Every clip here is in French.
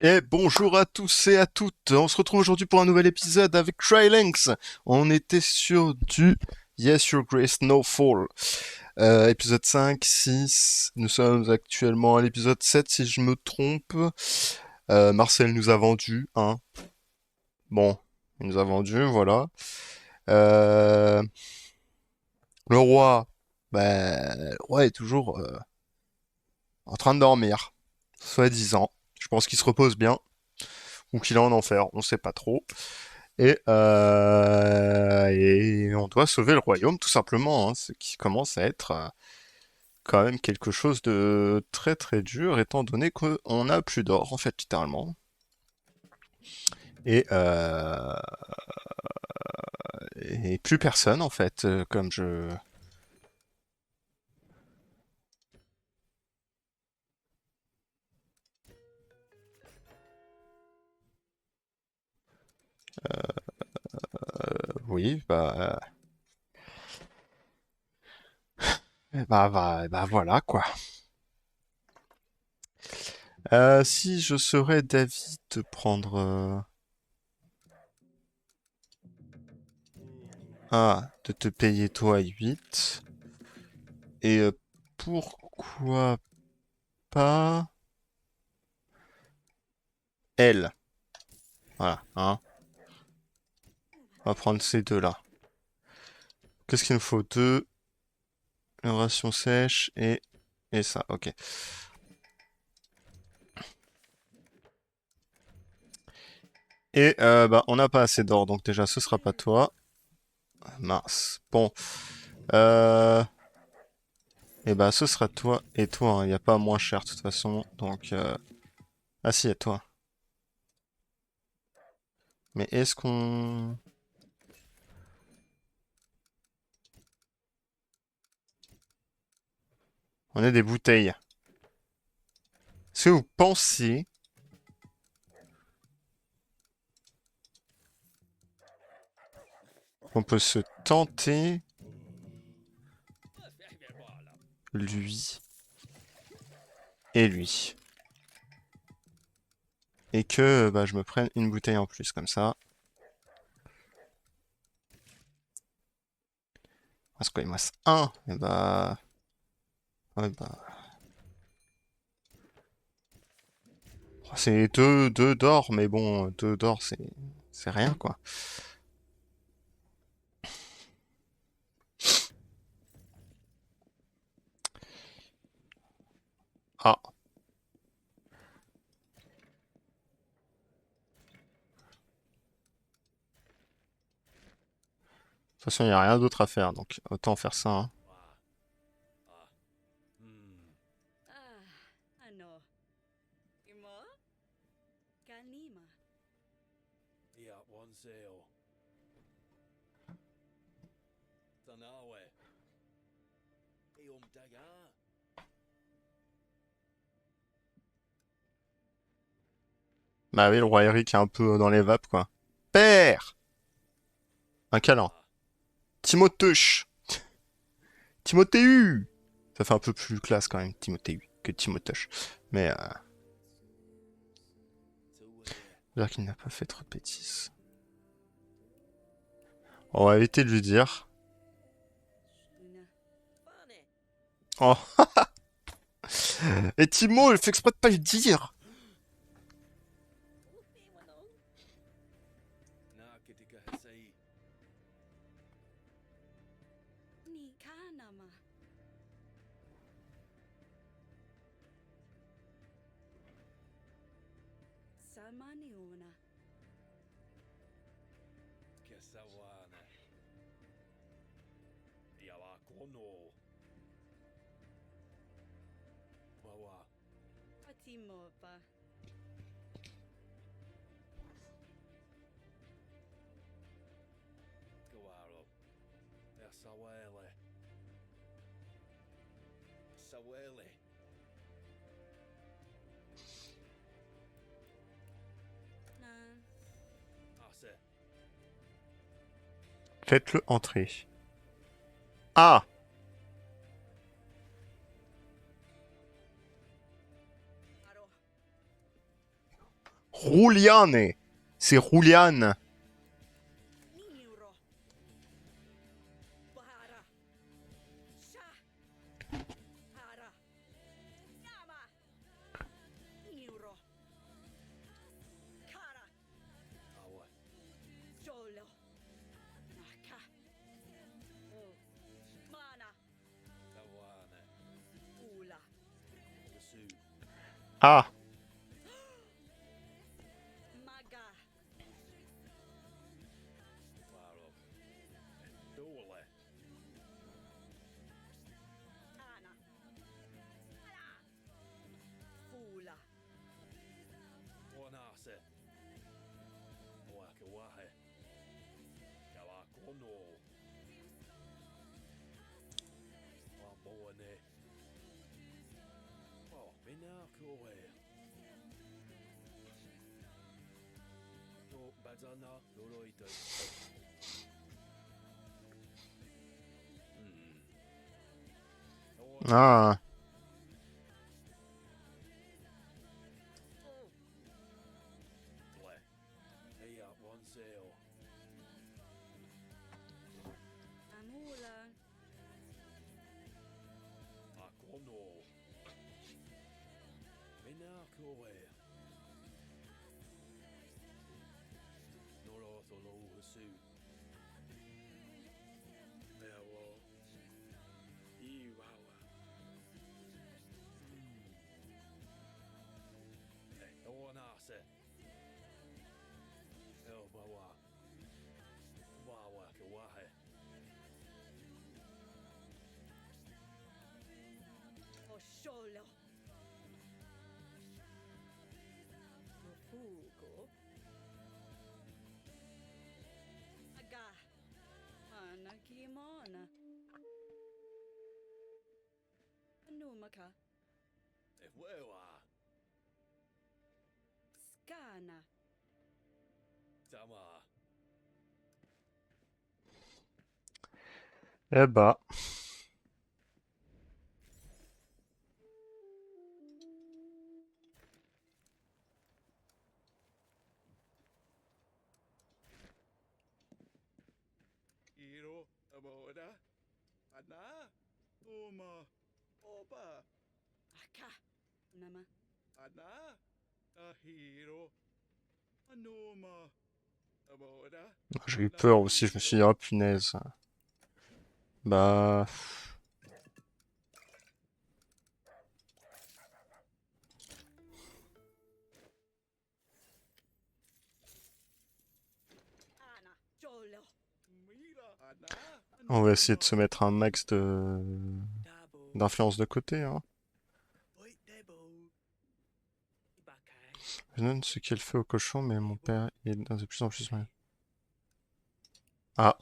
Et bonjour à tous et à toutes. On se retrouve aujourd'hui pour un nouvel épisode avec Trylinks. On était sur du Yes Your Grace No Fall. Épisode 5, 6. Nous sommes actuellement à l'épisode 7 si je me trompe. Marcel nous a vendu, hein. Bon, il nous a vendu, voilà. Euh, le roi, le roi est toujours en train de dormir, soi-disant. Je pense qu'il se repose bien, ou qu'il est en enfer, on sait pas trop. Et on doit sauver le royaume tout simplement, hein, ce qui commence à être quand même quelque chose de très très dur étant donné qu'on n'a plus d'or en fait littéralement. Et, euh, et plus personne en fait, comme je... Oui, voilà quoi. Si je serais d'avis de prendre... de te payer toi 8. Et pourquoi pas elle. Voilà, hein. On va prendre ces deux-là. Qu'est-ce qu'il nous faut? Deux, une ration sèche et ça, ok. Et on n'a pas assez d'or, donc déjà ce sera pas toi. Mince. Bon. Euh... Et ce sera toi et toi, hein. Il n'y a pas moins cher de toute façon. Donc ah si, à toi. Mais est-ce qu'on... On a des bouteilles. Est-ce que vous pensez qu'on peut se tenter lui et lui? Et que je me prenne une bouteille en plus comme ça. Parce qu'il me reste un. Et ouais, c'est deux d'or, mais bon, deux d'or, c'est rien, quoi. Ah, de toute façon, il n'y a rien d'autre à faire, donc autant faire ça, hein. Bah oui, le roi Eric est un peu dans les vapes, quoi. Père! Un câlin. Timothée! Timothée! Ça fait un peu plus classe quand même, Timothée, que Timothée. Mais, dire qu'il n'a pas fait trop de bêtises. On va éviter de lui dire. Oh, et Timo, il fait exprès de pas lui dire! Faites-le entrer. Ah! Rouliane. C'est Rouliane. Niro. Bahara. Sha. Hara. Yama. Niro. Kara. Awa, Jolo. Naka. Oh. Mana. Tawana, Ula. Pursue, Ah. Maga. Faro, Dole, Ana. Ala. Fula. Wanase, Wakawahe, Kawakono, Wabone, Oh, Minakoe, No Bazana, Loroite. Ah. Oh. Hey, one sail. Amula. Akono. Minakoe. Norotolo Husu. Ewo. Iwawa. Ewanase. Elbawa. Wawa Kawahe. Osholo. Fugo. Aga. Anakimona. Anumaka. Ewa. Skana. Tama. Eh bah. Iro. Amoda. Ana. Uma. Oba. Aka. Nama. Ana. Ahiro. Anoma. Amoda. J'ai eu peur aussi, je me suis dit, oh punaise. Bah. Ana. Jolo. Mira. Ana. On va essayer de se mettre un max de Dabo. d'influence de côté, hein. Oi, Dabo. Ibakai. Je donne ce qu'elle fait au cochon, mais mon père est de plus en plus mal. Ah.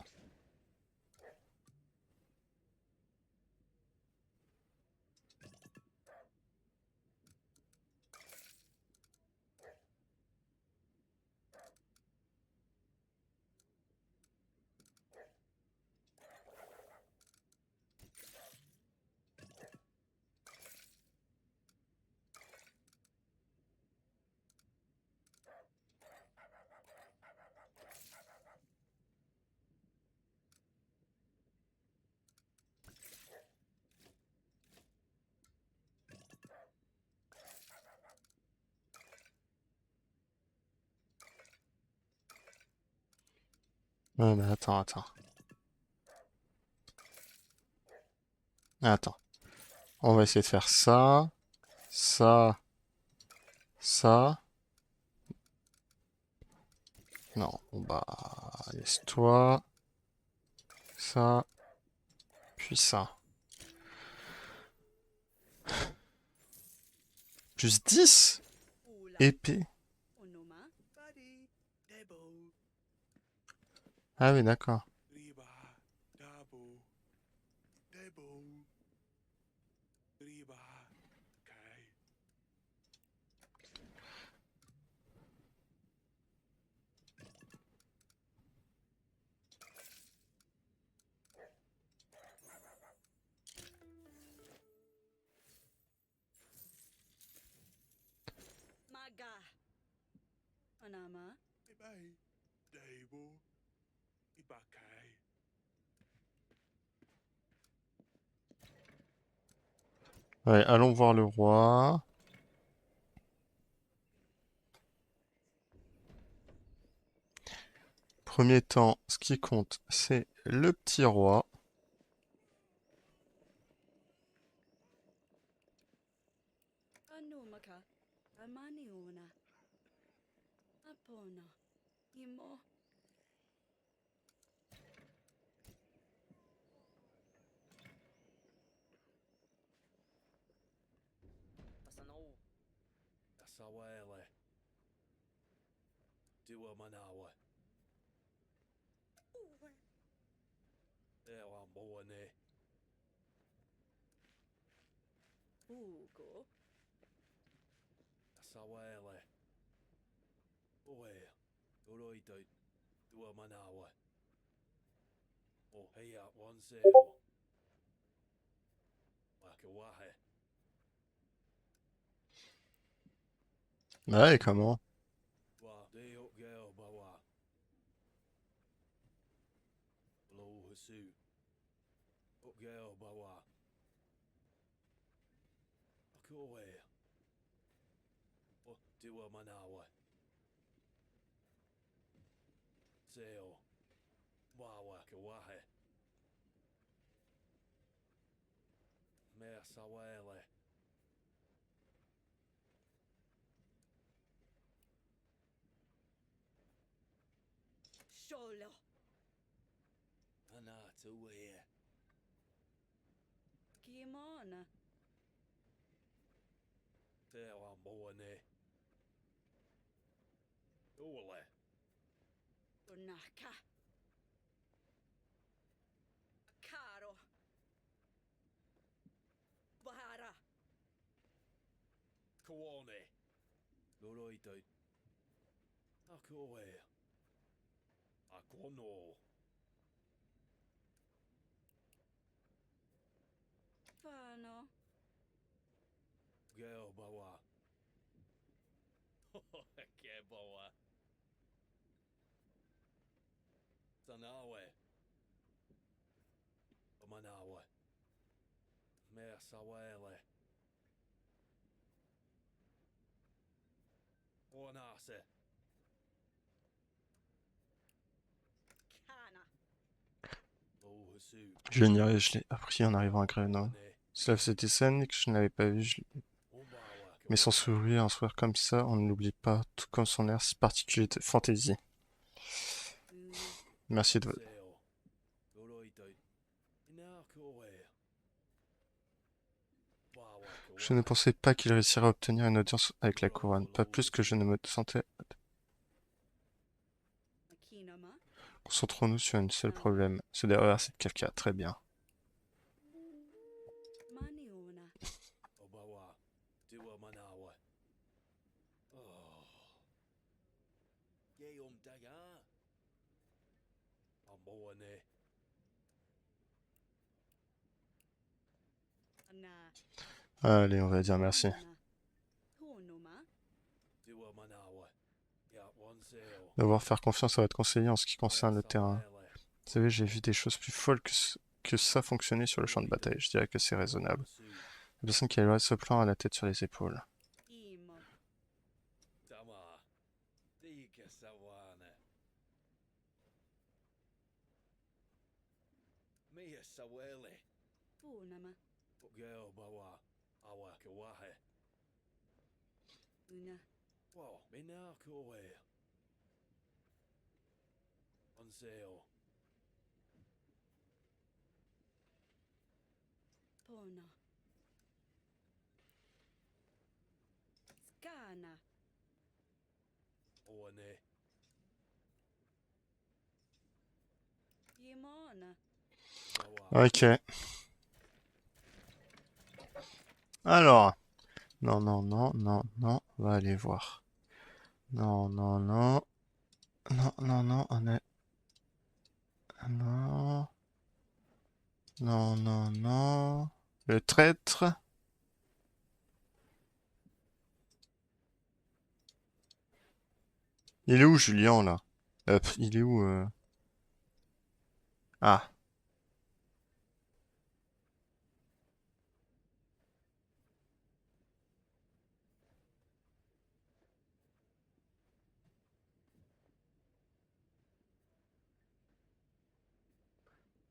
Ouais, mais attends. Attends. On va essayer de faire ça, ça, ça. Non, bon bah, laisse-toi. Ça, puis ça. Plus 10 Ula. épée. Onoma. Buddy. Dabo. Ah oui, d'accord. Riba. Dabo. Dabo. Riba. Kai. Maga. Onama. Ibai. Debo. Ibakai. Ouais, allons voir le roi. Premier temps, ce qui compte, c'est le petit roi. Anomaka. Amaniona. Apona. Imo. Asano. Asawele. Dua manawa. Ewa moane. Bugo. Asawele. Oe. Oroito. Dua manawa. Oh, hey out one sale. Wakawahe. Ouais, comment? Wa deo geo bawa. Lo hasu. Geo bawa. Akoe. Oh, dua manawa. Sale. Wawa kawahe. Mea sawele. Sholo. Ana tuwe. Kimona. Te wa moane. Ole. Onaka. Caro. Bahara. Kawane. Loroito. Akoe. Akono. Fano. Geo bawa. Ke bawa. Tanawe. Manawe. Mea sawele. Onase. Kana. Lo hasu. Je l'ignorais, je l'ai appris en arrivant à Grenoble. Cela faisait des scènes que je n'avais pas vues, mais son sourire, un sourire comme ça, on ne l'oublie pas, tout comme son air si particulier de fantaisie. Una. Merci de votre... Je ne pensais pas qu'il réussirait à obtenir une audience avec la couronne, pas plus que je ne me sentais. Akinama. Concentrons-nous sur un seul problème, se derrière cette Kafka, très bien. Maniona. Obawa, Dua Manawa. Oh. Geom Daga. Amboane. Ana. Allez, on va dire merci. Tonoma. Dua Manawa. Ya one sale. Devoir faire confiance à votre conseiller en ce qui concerne le terrain. Vous savez, j'ai vu des choses plus folles que ça fonctionner sur le champ de bataille. Je dirais que c'est raisonnable. La personne qui a élaboré ce plan a la tête sur les épaules. Imo. Tama. Dika Sawana. Mia Sawele. Funama. Geo Bawa. Awakawahe. Una. Wow, Mina Koe. On sale. Pona. Skana. One. Yimona. Bawa. Ok. Alors. Non, non, non, non, non. On va aller voir. Non, non, non. Non, non, non. On est... Non. Non, non, non. Le traître. Il est où, Julien, là? Il est où, Ah.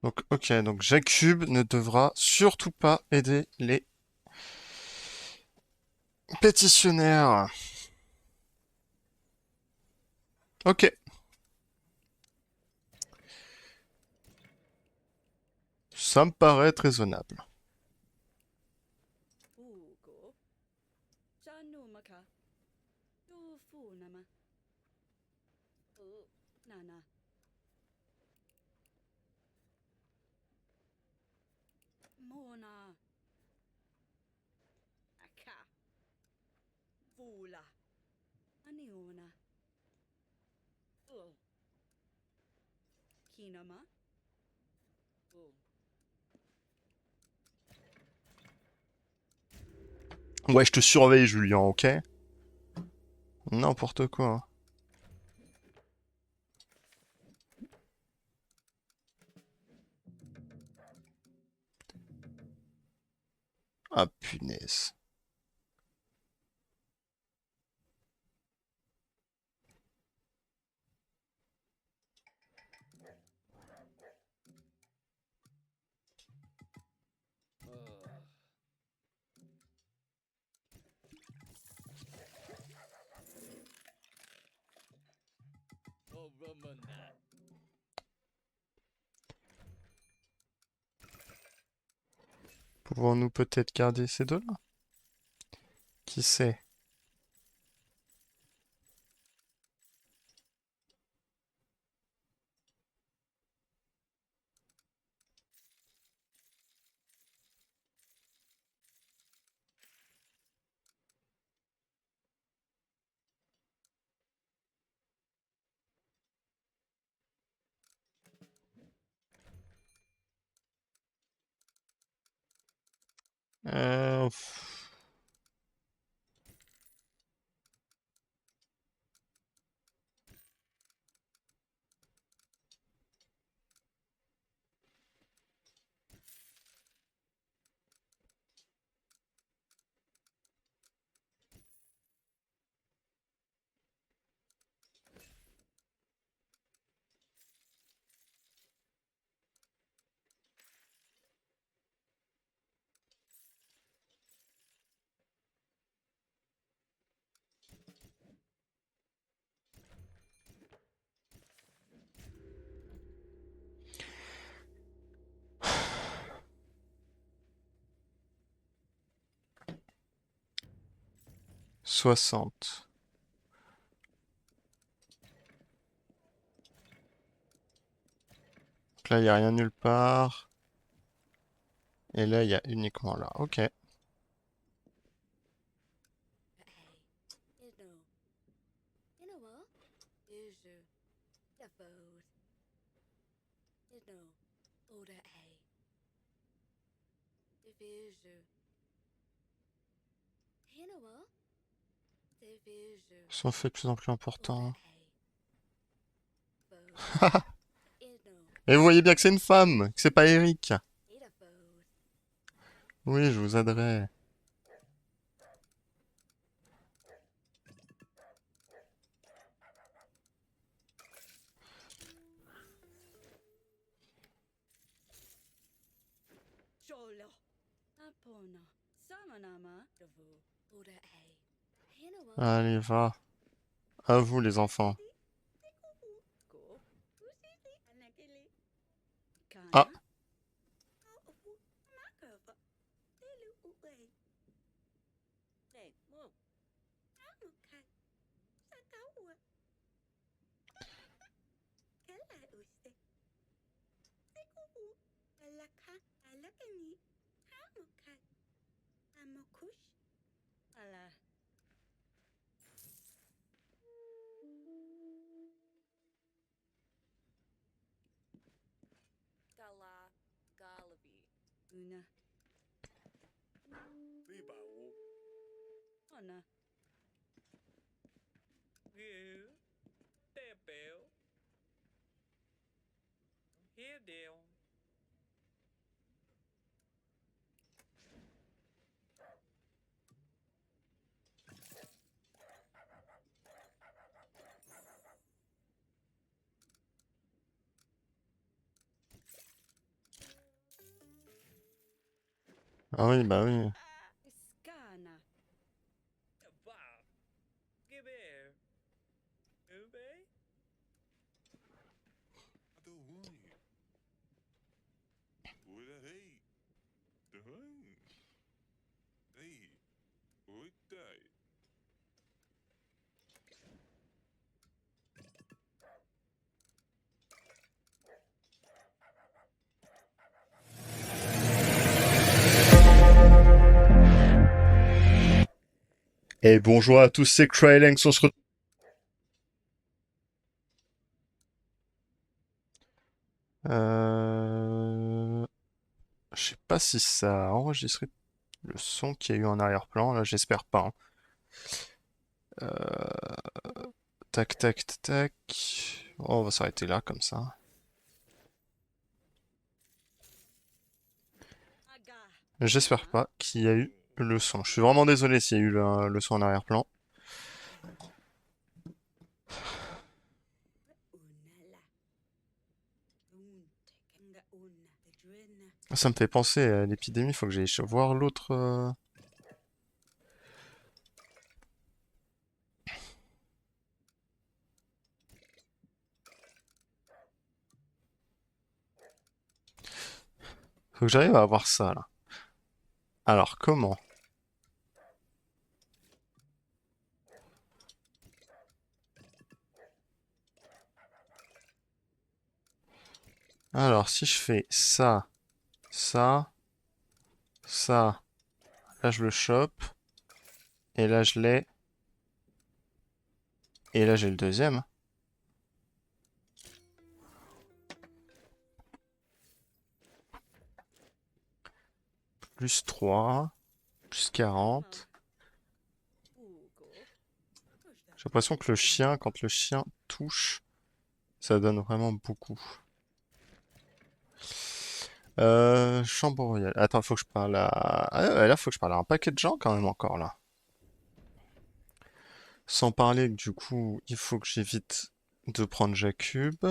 Donc, ok, donc Jakub ne devra surtout pas aider les pétitionnaires. Ok, ça me paraît être raisonnable. Ugo. Janumaka. Tufunama. Nana. Mona. Aka. Vula. Aniona. Kinama. Ouais, je te surveille, Julien, ok? N'importe quoi. Ah, punaise. Ramana. Pouvons-nous peut-être garder ces deux-là? Qui sait? Pff. 60. Donc là, il n'y a rien nulle part. Et là, il y a uniquement là. Ok. Ils sont faits de plus en plus importants. Et vous voyez bien que c'est une femme, que c'est pas Eric. Oui, je vous aiderai. Jolo. Apona. Samanama. Allez, va. À vous, les enfants. Ah, Kana. Ala. Una. Đi bảo. Ona. Ghê. deal. Ah oui, bah oui. Iskana. Bah, give here. Ube? Adoni. Ura hey. Dun. Hey. Uitai. Et bonjour à tous, c'est Krylanx, on se retrouve. Je sais pas si ça a enregistré le son qu'il y a eu en arrière-plan, là j'espère pas, hein. Tac tac tac. Oh, on va s'arrêter là comme ça. Aga. J'espère pas qu'il y a eu le son. Je suis vraiment désolé s'il y a eu le son en arrière-plan. Unala. Untekenga una. Edrina. Ça me fait penser à l'épidémie, faut que j'aille voir l'autre. Faut que j'arrive à avoir ça là. Alors comment? Alors si je fais ça, ça, ça, là je le chope, et là je l'ai, et là j'ai le deuxième. Plus 3, plus 40. Ugo. J'ai l'impression que le chien, quand le chien touche, ça donne vraiment beaucoup. Chambre royale. Attends, faut que je parle à... Ah ouais, là, faut que je parle à un paquet de gens quand même encore, là. Sans parler que du coup, il faut que j'évite de prendre Jakub.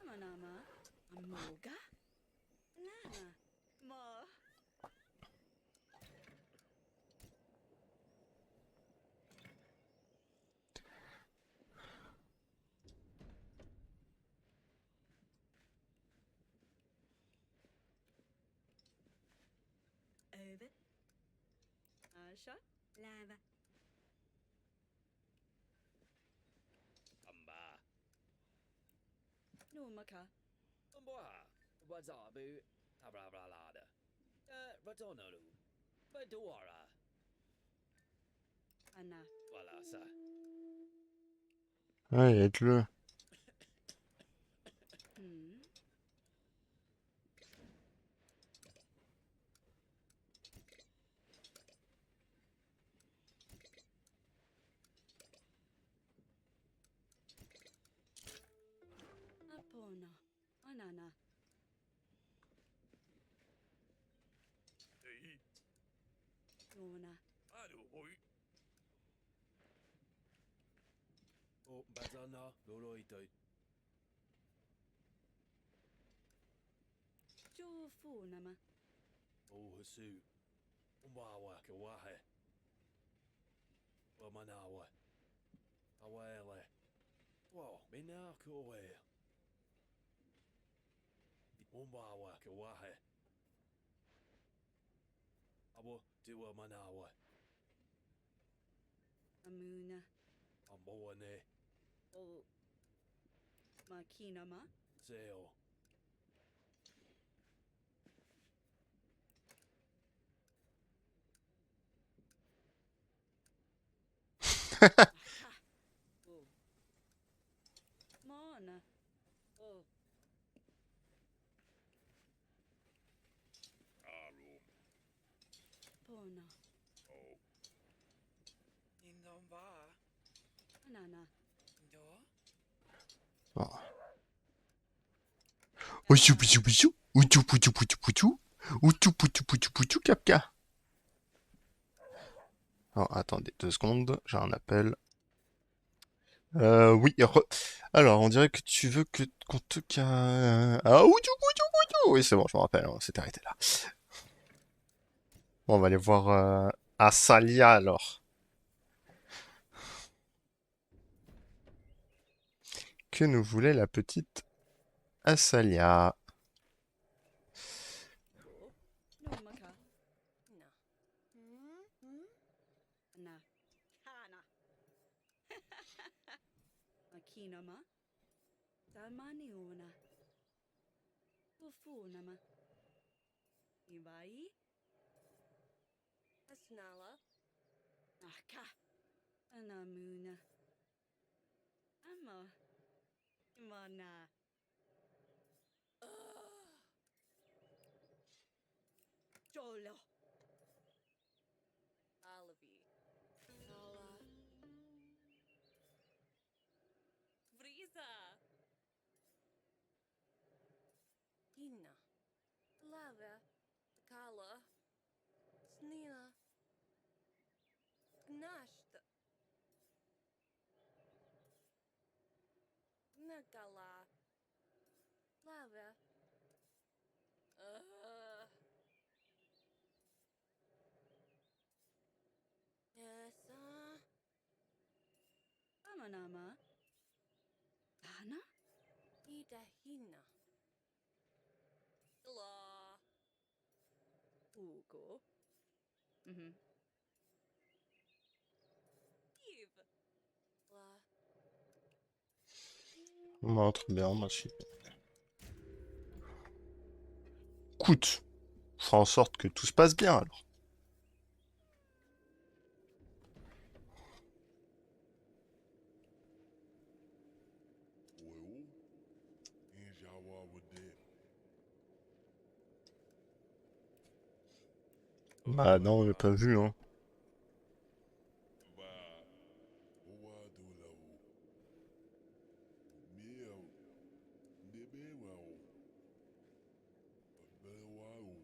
Amanama. Amoga. Nana. Ma. Over. Asha. Lava. Amba. Numaka. Umboha. Wazabu. Abrabralada. Ratonaru. Baduara. Anna. Walasa. Ouais, aide-le. Hmm. Apona. Anana. Hey. Nona. Adu hoi. Oh, Bazana. Loloito. Jofu nama. Oh, Hasu. Umbawa. Kawahe. Wamanawa. Awele. Whoa, Mina Kowe. Umbawa. Kawahe. Abo. Dua Manawa. Amuna. Amboane. O. Makinama. Seo. Aha. Oh. Mana. Oh. Alu. Pona. Oh. Indonva. Anana. Indo. Bon. Ouchou, pouchou, pouchou. Ouchou, pouchou, pouchou, pouchou. Ouchou, pouchou, pouchou, pouchou, capca. Alors, attendez 2 secondes, j'ai un appel. Oui, alors, on dirait que tu veux que qu'on te Ah, ouchou, pouchou, pouchou. Oui, c'est bon, je me rappelle, on s'est arrêté là. Bon, on va aller voir Asalia alors. Que nous voulait la petite Asalia? No maka. Na. Na. Kana. Makina ma. Tamani ona. Fufu nama. Ibai. Asnala. Aka. Anamuna. Ama. Imana. Jolo. Alavi. Kala. Vrisa. Hina. Lava. Kala. Snila. Gnashta. Nagala. Lava. Nessa. Amanama. Dana? Ida hina. La. Ugo. Mhm. Eve. La. Non, très bien, merci. Écoute, on fera en sorte que tout se passe bien alors. Well, and y'all with that. Bah non, j'ai pas vu, hein. Bah, owa do lao. Miao. Nebe wao. Bele wao.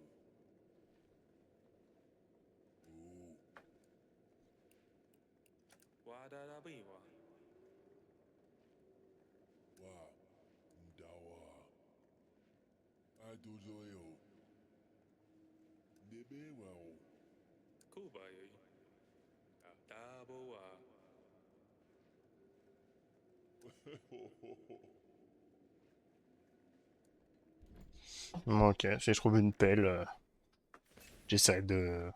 Oh, Wadadabiwa. wa. Mdawa. Adozoyo. Nebe wao. Kubai. Daboa. Ok, si je trouve une pelle, j'essaie de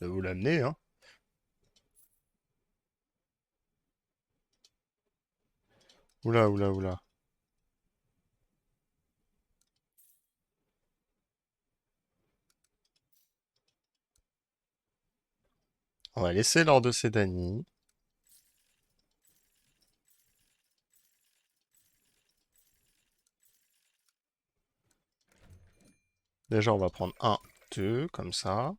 vous l'amener, hein. Oula, oula, oula. On va laisser l'ordre de Sédanie. Déjà, on va prendre un, deux, comme ça.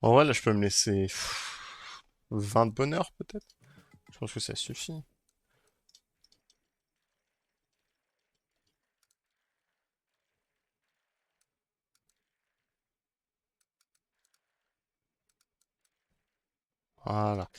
En vrai, là, je peux me laisser 20 de bonheur, peut-être. Je pense que ça suffit. Voilà.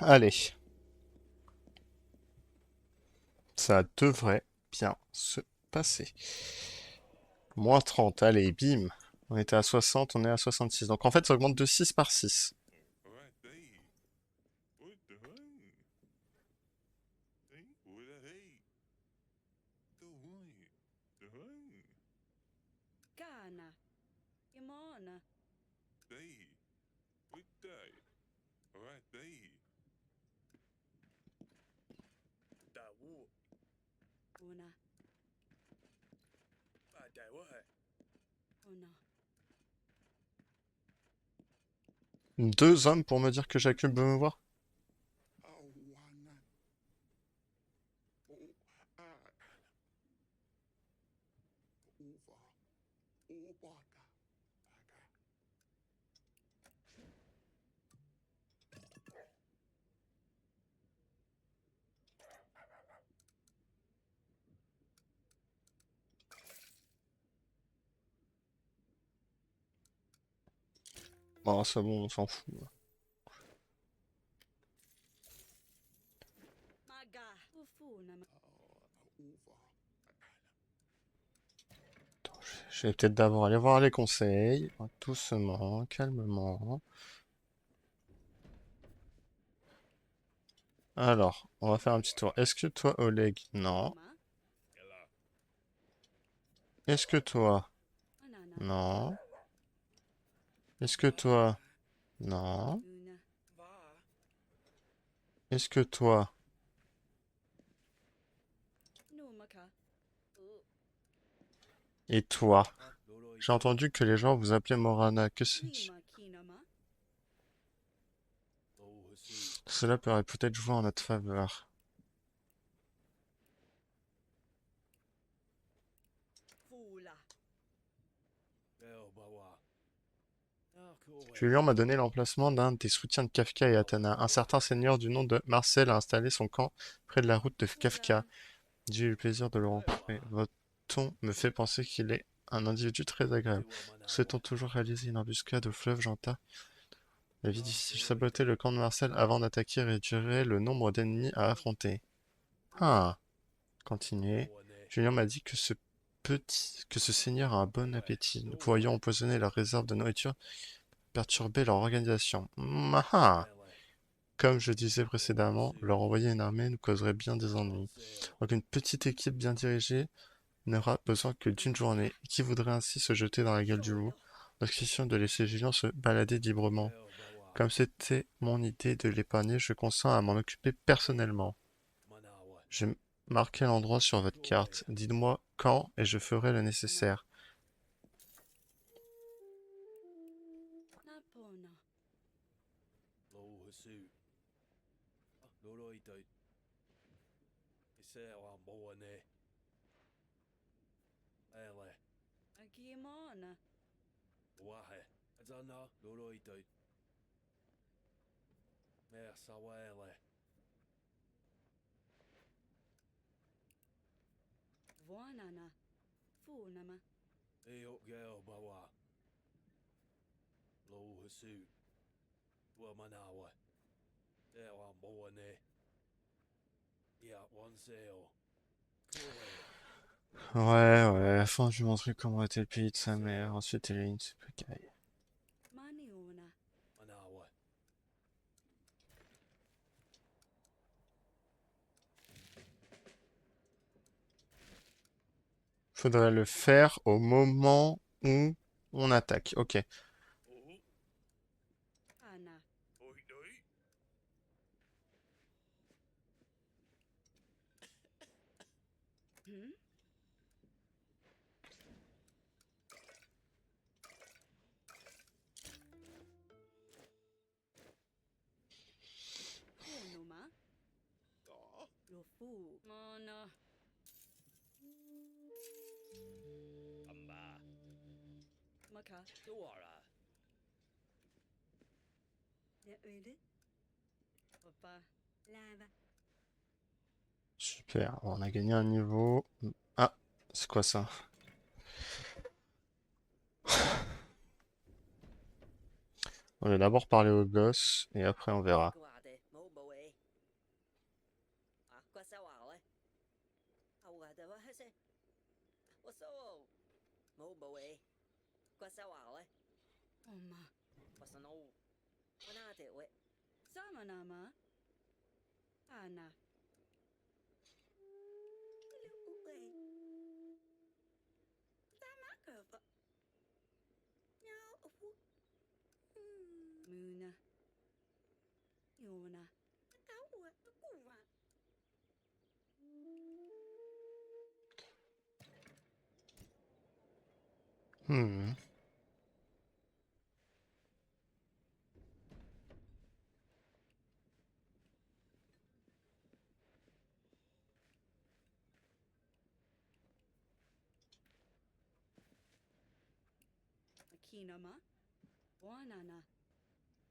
Allez, ça devrait bien se passer. Moins 30, allez, bim. On était à 60, on est à 66. Donc en fait, ça augmente de 6 par 6. Alright, hey. What the hell? Hey, what the hey? The one. The hell? Kana. Imana. Hey. What the? Alright, hey. Da wu. Una. Ba da wa. Una. Deux hommes pour me dire que j'accule de me voir? Awana. Oh, ah. Over. Obata. Bon, c'est bon, on s'en fout. Maga. Ufuna. Over. Je vais peut-être d'abord aller voir les conseils. Doucement, calmement. Alors, on va faire un petit tour. Est-ce que toi, Oleg? Non. Ma. Est-ce que toi? Anana. Non. Est-ce que toi? Non. Una. Va. Est-ce que toi? No maka. Et toi? Ah, lolo J'ai entendu que les gens vous appelaient Morana. Que sais-je? Lima kinama. Lo husu. Cela pourrait peut-être jouer en notre faveur. Fula. Bel bawa. Ah, cool. Julien m'a donné l'emplacement d'un des soutiens de Kafka et Atana. Un certain seigneur du nom de Marcel a installé son camp près de la route de Kafka. J'ai eu le plaisir de le rencontrer. Votre ton me fait penser qu'il est un individu très agréable. Nous souhaitons toujours réaliser une embuscade au fleuve Janta. La vie difficile. Saboter le camp de Marcel avant d'attaquer réduirait le nombre d'ennemis à affronter. Ah, continuez. Julien m'a dit que ce seigneur a un bon appétit. Nous pourrions empoisonner leur réserve de nourriture, perturber leur organisation. Ah, comme je disais précédemment, leur envoyer une armée nous causerait bien des ennuis. Donc une petite équipe bien dirigée n'aura besoin que d'une journée. Qui voudrait ainsi se jeter dans la gueule du loup? La question de laisser Julien se balader librement. Comme c'était mon idée de l'épargner, je consens à m'en occuper personnellement. J'ai marqué l'endroit sur votre carte. Dites-moi quand et je ferai le nécessaire. Napona. Lo husu. Ah, lolo itoi. Ise wa moane. Ele. Akimana. Wahe. Azana. Lolo itoi. Mer sawele. Vanana. Funama. Eo gel bawa. Lo husu. Wa manawa. Se wa moane. Ya wanseo. Cool. Ouais, enfin je lui montrer comment était le pays de sa mère. Ensuite elle est une Tsukukai. Maniona. Manawa. Faudrait le faire au moment où on attaque. Ok. Ana. Oi, oi. Hmm? Funuma. Lo fu. Mana. Amba. Maka. Tuara. Ya öyle. Papa. Lava. Super. On a gagné un niveau. Ah, c'est quoi ça? On va d'abord parler aux gosses et après on verra. Guarde, mobo da wa hese. Wa so. Mo bo e. Kwa sa wa le. Oma. Wa so no. Wa na de we. Sama nama. Ana. Muna. Yona. Hmm. Kinama. Wanana.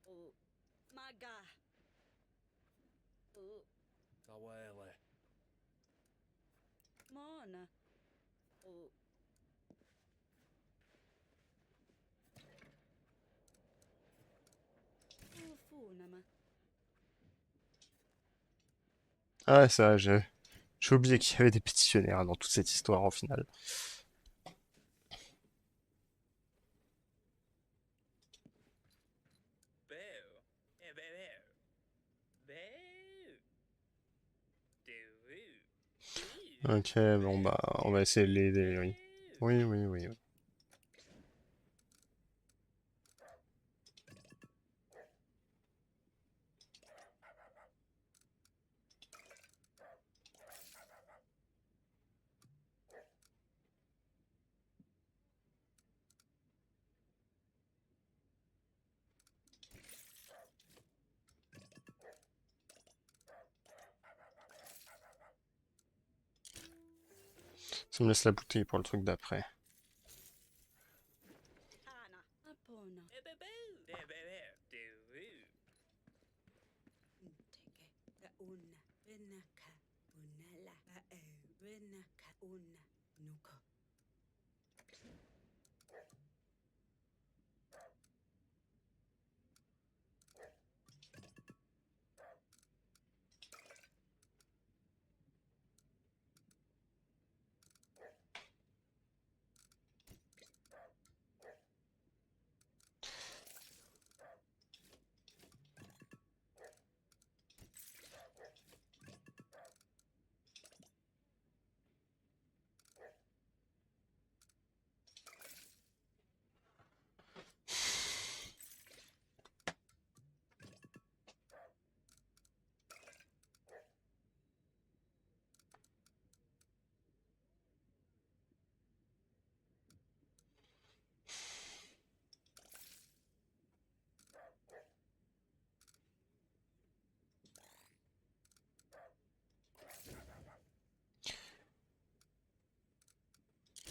Oh. Maga. Oh. Tawele. Mona. Oh. Funama. Ah ouais, ça, j'ai oublié qu'il y avait des pétitionnaires dans toute cette histoire en final. Boo. Eh, boo. Boo. Doo. Ok, bon bah, on va essayer de l'aider, oui. Oui, oui, oui, oui. Ça me laisse la bouteille pour le truc d'après. Ana. Apona. Eh, boo. Eh, boo. Doo. Nteke. Da una. Benaka. Unala. Benaka. Una. Nuko.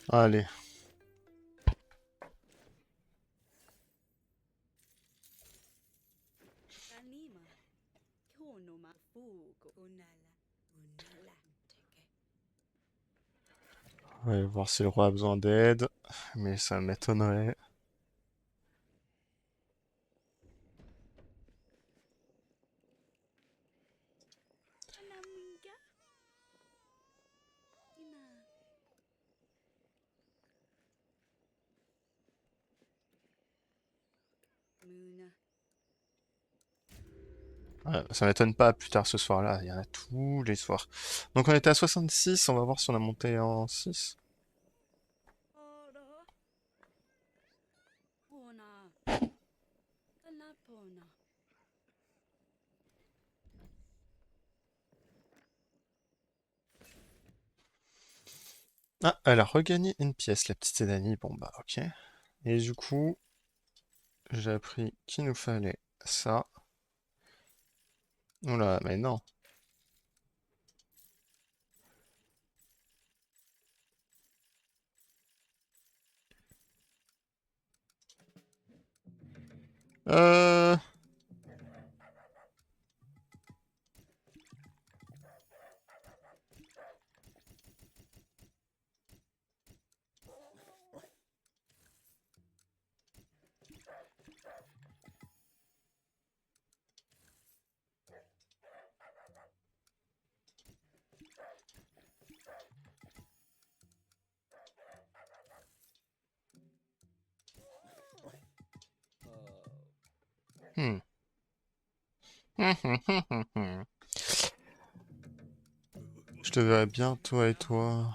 Allez. Danima. Kyonoma. Fugo. Unala. Unala. Nteke. On va voir si le roi a besoin d'aide, mais ça m'étonnerait. Anaminga. Ina. Muna. Ouais, ça m'étonne pas plus tard ce soir-là, il y en a tous les soirs. Donc on était à 66, on va voir si on a monté en 6. Ora. Ona. Anapona. Ah, elle a regagné une pièce, la petite Sédanie. Bon bah ok. Et du coup, j'ai appris qu'il nous fallait ça. Oula, mais non. Euh... Hmm. Je te verrai bien, toi et toi.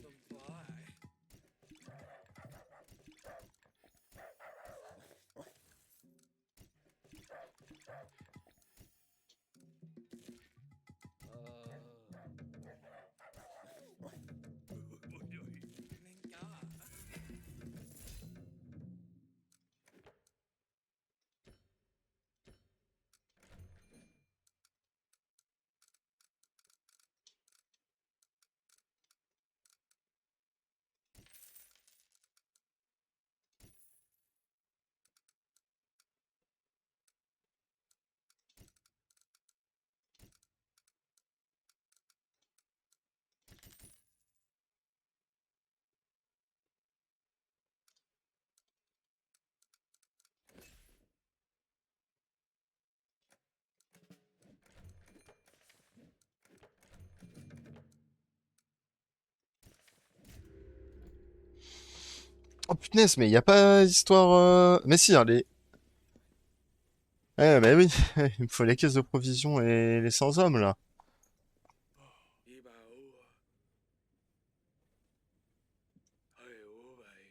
Goodbye. Ninga. Oh punaise, mais il n'y a pas d'histoire... Mais si, hein, les... Eh, bah oui, il me faut les caisses de provisions et les 100 hommes, là. Iba ua. Hai ubai.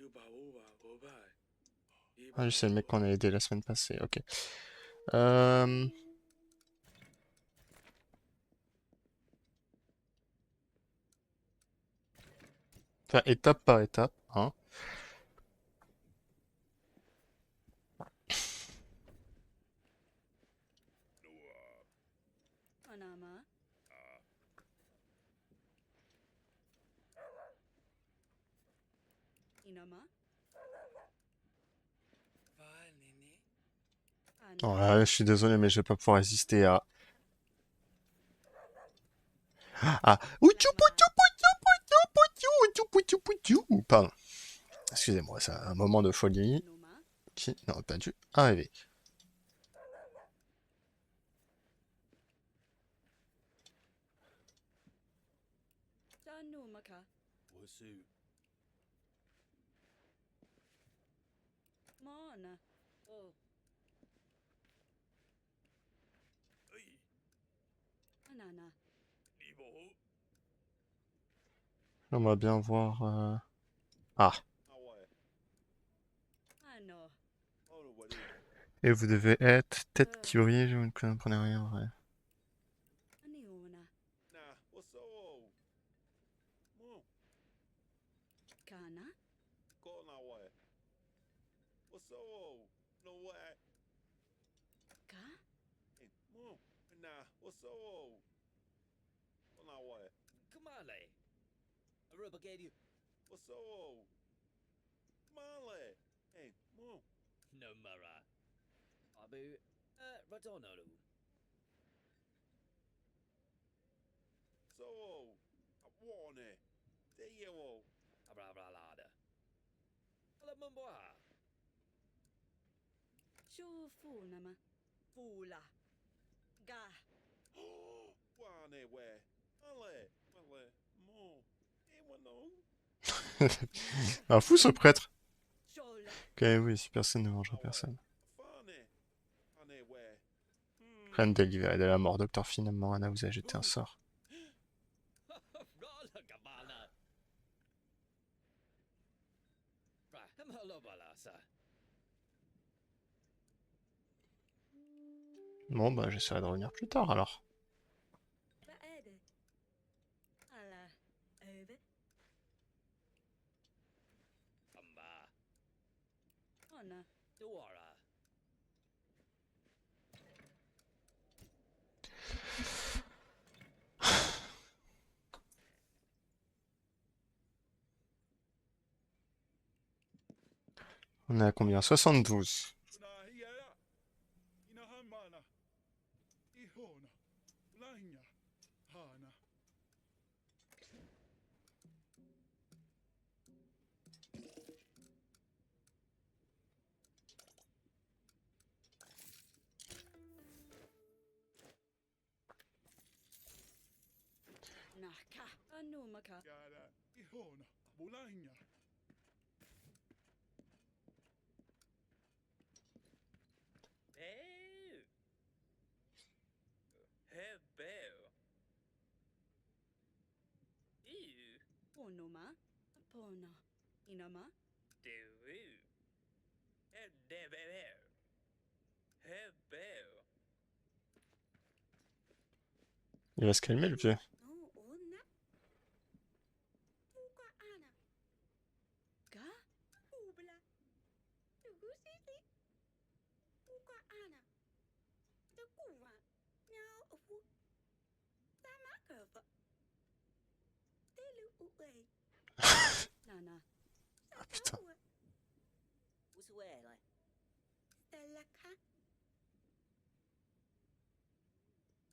Iba ua ubai. Iba Ah, c'est le mec ua. qu'on a aidé la semaine passée, ok. Euh... Enfin, étape par étape, hein. Anama. Inama. Va, Nini. Oh, Ana. là, je suis désolé, mais je vais pas pouvoir résister à... Ah, ouchou, pouchou, pouchou, pouchou, pouchou, ouchou, pouchou, pouchou. Pardon, excusez-moi, c'est un moment de folie Noma. qui n'aurait pas dû arriver. Tanumaka. Wasu. Mana. Oh, Hey. Anana. Ibo. J'aimerais bien voir... Ah, Ano. et vous devez être tête qui brille, je ne comprenais rien, ouais. Aniona. Kana. Ka. Kamale. Arubagadu. No Mara. Abu. Radonaru. Abrabralada. Alamumboa. Shufu nama. Fula. Ga. Un fou ce prêtre. Shola. Ok, oui, si personne ne mangera personne. Reine délivrée de la mort, Docteur finalement, Anna vous a jeté un sort. Rolla Gabana. Rahimalobalasa. Bon, bah j'essaierai de revenir plus tard alors. Baede. Ala. Over. Mona. Dora. On est à combien? 72. Nahia. Inahamana. Ihona. Lanya. Hana. Naka. Anumaka. Yara. Ihona. Bulanya. Boo. Hey, boo. Ew. Ponoma. Pona. Inama. Do. Hey, boo. Hey, boo. Il va se calmer le vieux. No, ona. Uka ana. Ga. Ubla. Tugusili. Uka ana. Takuwa. Now, ufu. Samakava. Telu uwe. Nana. Ah putain. Uswele. Stelaka.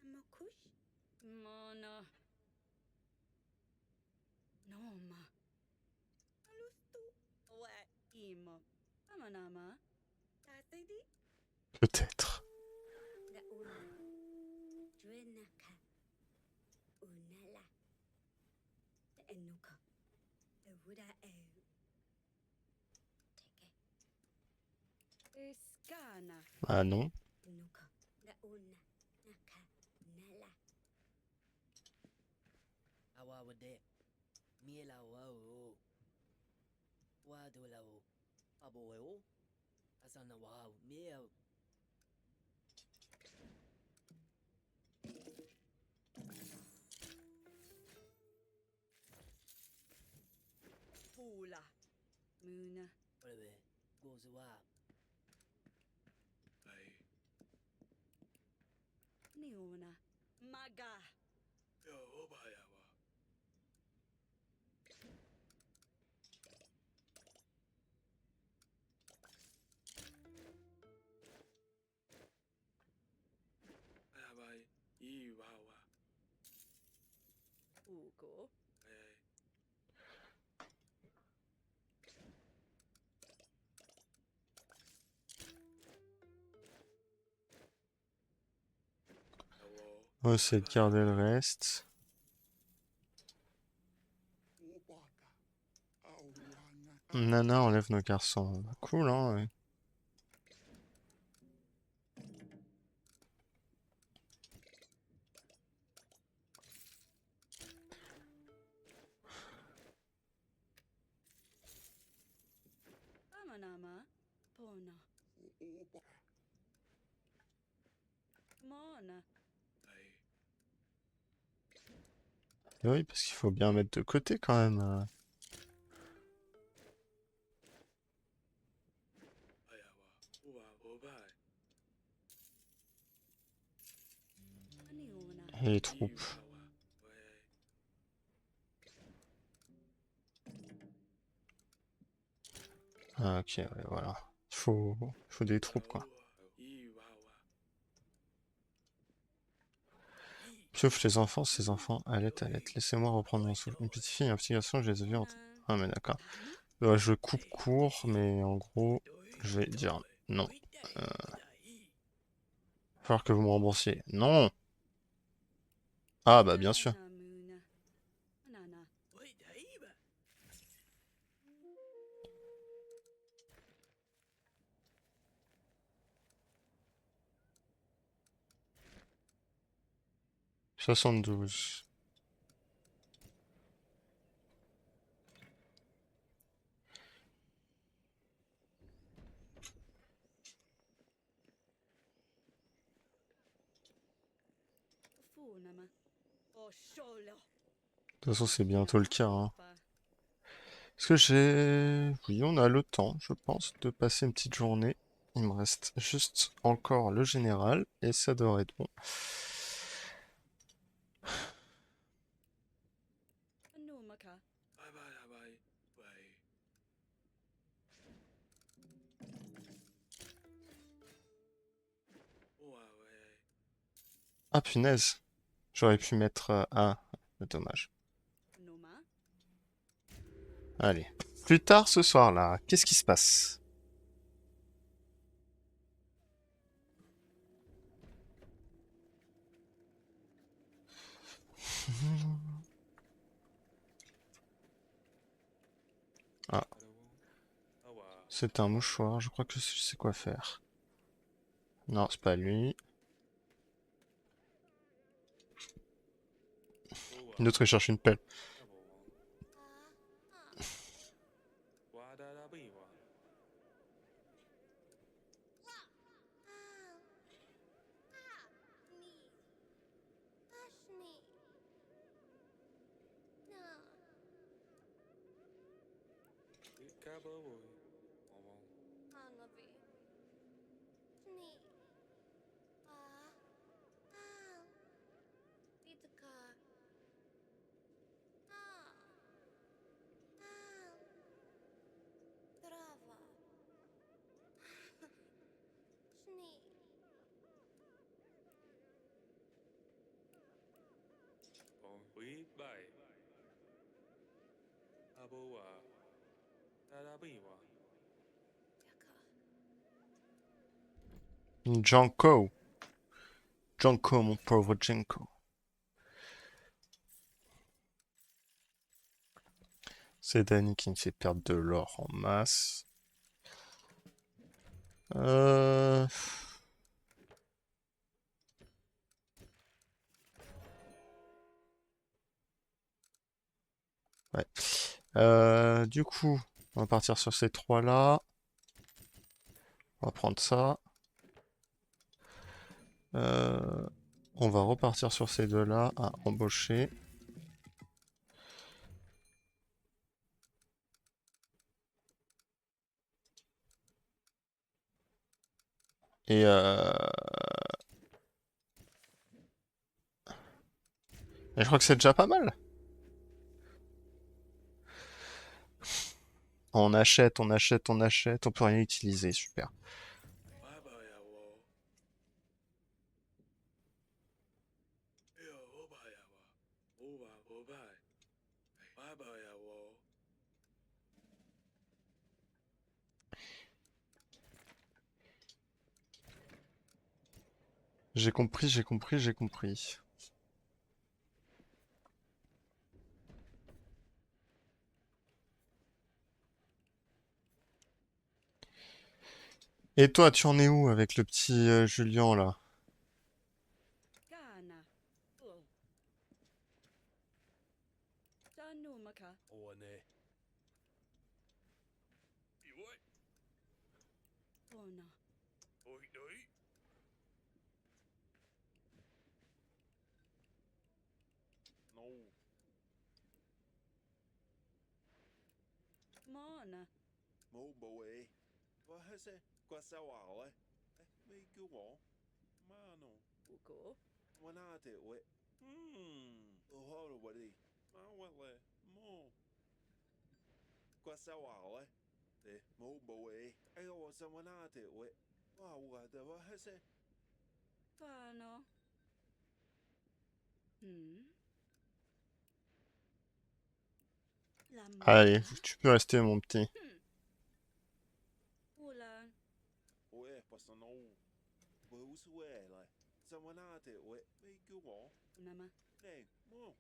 Amakush. Mona. Noma. Alustu. Ouais. Imo. Amanama. Tasidi. Peut-être. Gauna. Drenaka. Unala. Enuka. Ewuda eu. Teke. Iskana. Ah non. Enuka. Gauna. Naka. Nala. Awa de. Miela wao. Wado lao. Abo. Asana wow. Miel. Fula. Muna. Whatever. Goes wow. Ay. Niona. Maga. Yo, obayawa. Ayabai. Iwawa. Ugo. Ay. Awo. On va essayer de garder le reste. Ubaka. Awana. Nana enlève nos garçons. Cool, hein, ouais. Amanama. Pona. Ubaka. Mona. Ay. Et oui, parce qu'il faut bien mettre de côté quand même. Ayawa. Uwa. Obai. Aniona. Et les troupes. Iwawa. Ouais. Ah, ok, ouais, voilà. Il faut des troupes, quoi. Iwawa. Sauf les enfants, ces enfants. Allez. Laissez-moi reprendre mon souffle. Une petite fille et un petit garçon, je les ai vus en... Ah, mais d'accord. Ouais, je coupe court, mais en gros, je vais dire non. Va falloir que vous me remboursiez. Non! Ah, bah, bien sûr. Muna. Nana. 72. Funama. Osholo. De toute façon, c'est bientôt le cas, hein. Est-ce que j'ai... Oui, on a le temps, je pense, de passer une petite journée. Il me reste juste encore le général et ça devrait être bon. Anumaka. Bye bye bye bye. Oh ouais. Ah punaise, j'aurais pu mettre... Ah, dommage. Numa. Allez. Plus tard ce soir-là, qu'est-ce qui se passe? Ah, Ah ouais. c'est un mouchoir, je crois que je sais quoi faire. Non, c'est pas lui. Oh ouais. Une autre, il cherche une pelle. Ah bon. Ah. Wa da da bi wa. Ah. Ah. Ni. Ashni. Na. Kaba boy. Oh bon. Anabi. Ni. Ah. Ah. Pitka. Ah. Ah. Trava. Shni. Bon, oui, bye. Ah bon wa. Da da bi wa. Yaka. Janko. Janko, mon pauvre Janko. C'est Danny qui me fait perdre de l'or en masse. Euh... Ouais. Du coup, on va partir sur ces trois-là. On va prendre ça. On va repartir sur ces deux-là à embaucher. Et je crois que c'est déjà pas mal. On achète, on achète, on achète. On peut rien utiliser, super. Bye bye ya wa. Yo, oh bye ya wa. Oh wa, oh bye. Bye bye ya wa. J'ai compris, j'ai compris, j'ai compris. Et toi, tu en es où avec le petit Julien là? Kana. Oh. Tanumaka. Oh ne. What? Pona. Oi doi. No. Mona. Mô bồ ê. Và hết xe. Qua sao ảo ấy. Mê kêu mỏ. Mà nó. Uko. Mà nà tệ uế. Ô hô rồi bà đi. Mà quạt lệ. Mô. Qua sao ảo ấy. Tệ. Mô bồ ê. Ê gà wà sao mà nà tệ uế. Wow, gà tệ và hết xe. Fano. La Allez, mona. tu peux rester mon petit. Ulan. Uế, bà sao nô. Bố sư uế lại. Sao mà nà tệ uế. Mê kêu mỏ. Unama. Nè. Mô.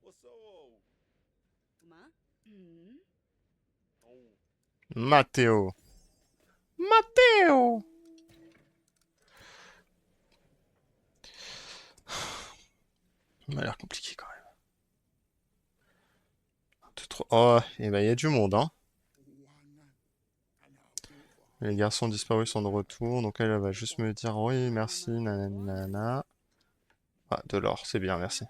Wà sao. Uma. No. Matteo. Matteo! Ça m'a l'air compliqué quand même. 1, 2, 3. Oh, et ben il y a du monde, hein. Les garçons disparus sont de retour, donc elle va juste me dire oui, merci, nanana. Ah, de l'or, c'est bien, merci.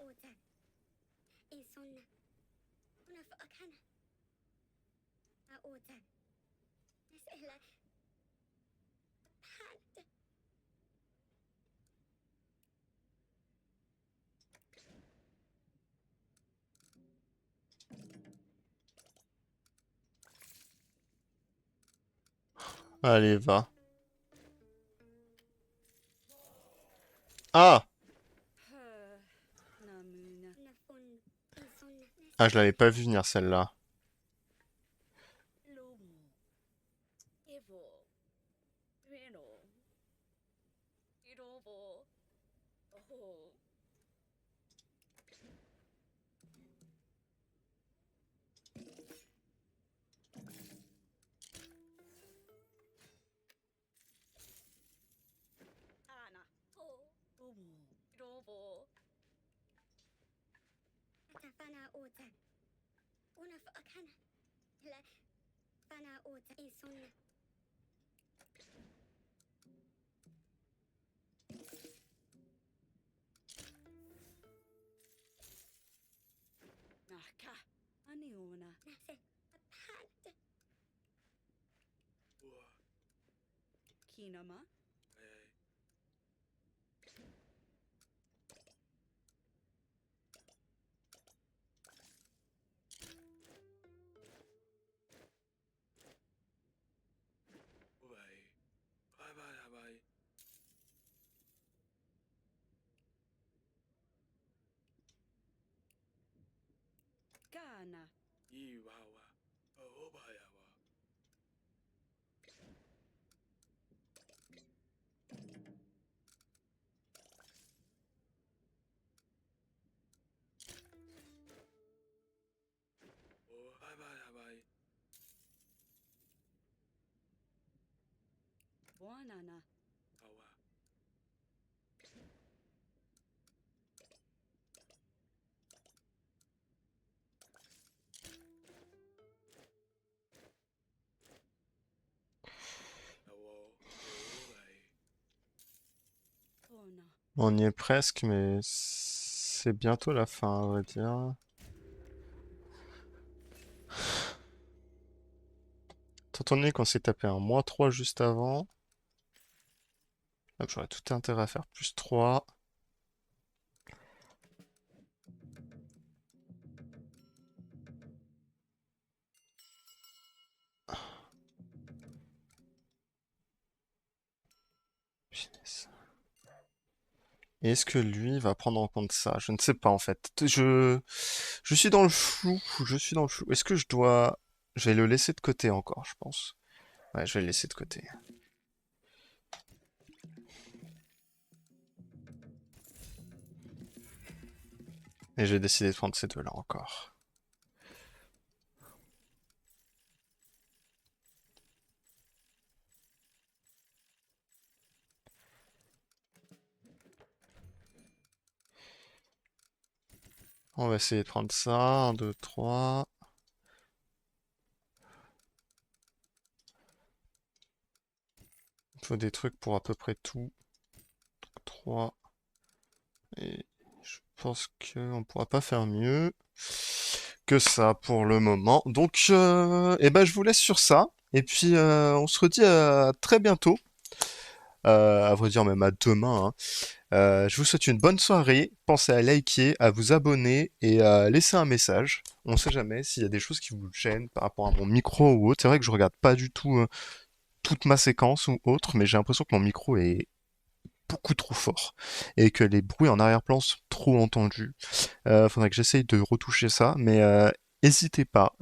Allez, va. Ah! Namuna. Nafun. Inson. Ah, je l'avais pas vu venir celle-là. Lomu. Evo. Reno. Irobo. Oh. Ana. Oh. Umu. Irobo. Fana Ota. Una Fakana. La. Fana Ota. Inson. Naka. Aniona. Nase. Apad. Ua. Kinama. Ai. Ubai. Bye bye bye. Kana. Yi wa wa. Oh baya wa. Oh bye bye bye. Wanana. Awa. Awo. Ubai. Tona. On y est presque, mais c'est bientôt la fin, à vrai dire. Étant donné qu'on s'est tapé un -3 juste avant, donc j'aurais tout intérêt à faire +3. Punaise. Et est-ce que lui va prendre en compte ça? Je ne sais pas en fait. Je suis dans le flou. Je suis dans le flou. Est-ce que je dois... Je vais le laisser de côté encore, je pense. Ouais, je vais le laisser de côté. Et j'ai décidé de prendre ces deux-là encore. On va essayer de prendre ça. 1, 2, 3. Il faut des trucs pour à peu près tout. 3. Et je pense qu'on pourra pas faire mieux que ça pour le moment. Donc, eh ben, je vous laisse sur ça. Et puis, on se redit à très bientôt. À vrai dire, même à demain, hein. Je vous souhaite une bonne soirée. Pensez à liker, à vous abonner et à laisser un message. On sait jamais s'il y a des choses qui vous gênent par rapport à mon micro ou autre. C'est vrai que je regarde pas du tout toute ma séquence ou autre, mais j'ai l'impression que mon micro est beaucoup trop fort et que les bruits en arrière-plan sont trop entendus. Faudrait que j'essaye de retoucher ça, mais n'hésitez pas.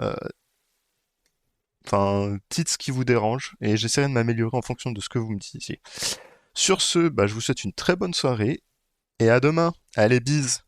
Enfin, dites ce qui vous dérange et j'essaierai de m'améliorer en fonction de ce que vous me disiez. Sur ce, bah, je vous souhaite une très bonne soirée et à demain. Allez, bise!